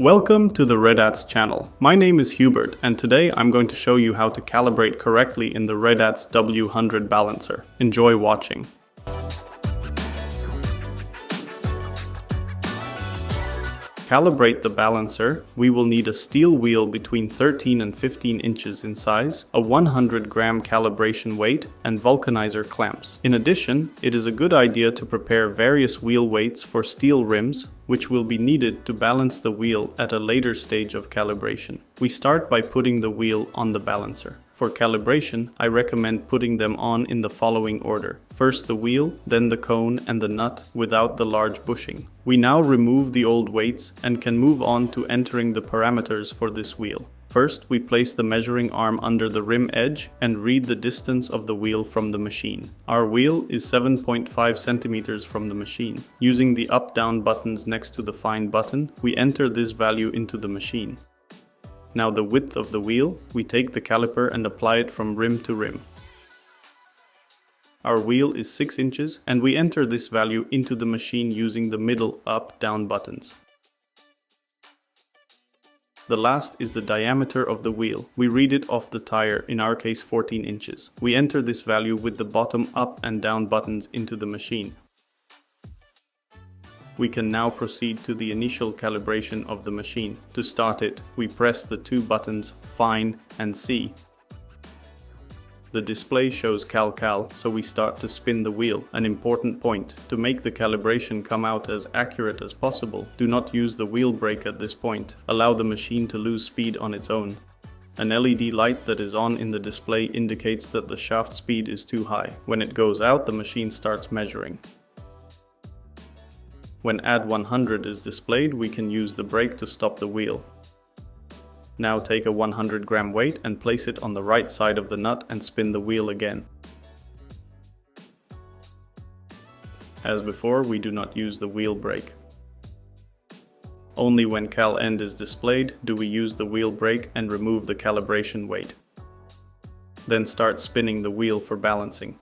Welcome to the REDATS channel. My name is Hubert, and today I'm going to show you how to calibrate correctly in the REDATS W-100 balancer. Enjoy watching. Calibrate the balancer. We will need a steel wheel between 13 and 15 inches in size, a 100-gram calibration weight, and vulcanizer clamps. In addition, it is a good idea to prepare various wheel weights for steel rims, which will be needed to balance the wheel at a later stage of calibration. We start by putting the wheel on the balancer. For calibration, I recommend putting them on in the following order. First the wheel, then the cone and the nut without the large bushing. We now remove the old weights and can move on to entering the parameters for this wheel. First, we place the measuring arm under the rim edge and read the distance of the wheel from the machine. Our wheel is 7.5 centimeters from the machine. Using the up-down buttons next to the find button, we enter this value into the machine. Now the width of the wheel, we take the caliper and apply it from rim to rim. Our wheel is 6 inches and we enter this value into the machine using the middle up-down buttons. The last is the diameter of the wheel. We read it off the tire, in our case 14 inches. We enter this value with the bottom up and down buttons into the machine. We can now proceed to the initial calibration of the machine. To start it, we press the two buttons Find and See. The display shows Cal, so we start to spin the wheel. An important point: to make the calibration come out as accurate as possible, do not use the wheel brake at this point. Allow the machine to lose speed on its own. An LED light that is on in the display indicates that the shaft speed is too high. When it goes out, the machine starts measuring. When Add 100 is displayed, we can use the brake to stop the wheel. Now take a 100-gram weight and place it on the right side of the nut and spin the wheel again. As before, we do not use the wheel brake. Only when Cal End is displayed do we use the wheel brake and remove the calibration weight. Then start spinning the wheel for balancing.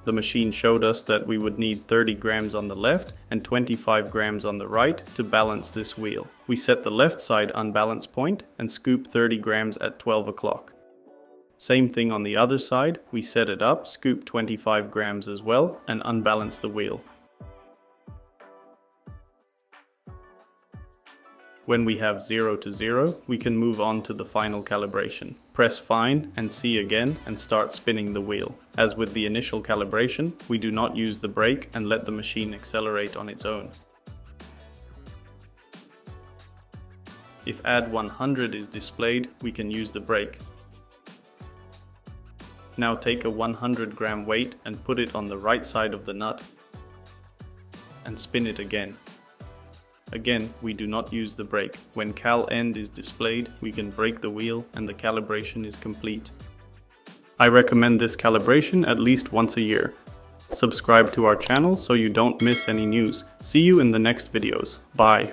The machine showed us that we would need 30 grams on the left and 25 grams on the right to balance this wheel. We set the left side unbalance point and scoop 30 grams at 12 o'clock. Same thing on the other side, we set it up, scoop 25 grams as well, and unbalance the wheel. When we have 0 to 0, we can move on to the final calibration. Press Find and See again and start spinning the wheel. As with the initial calibration, we do not use the brake and let the machine accelerate on its own. If Add 100 is displayed, we can use the brake. Now take a 100-gram weight and put it on the right side of the nut and spin it again. Again, we do not use the brake. When Cal End is displayed, we can brake the wheel and the calibration is complete. I recommend this calibration at least once a year. Subscribe to our channel so you don't miss any news. See you in the next videos. Bye.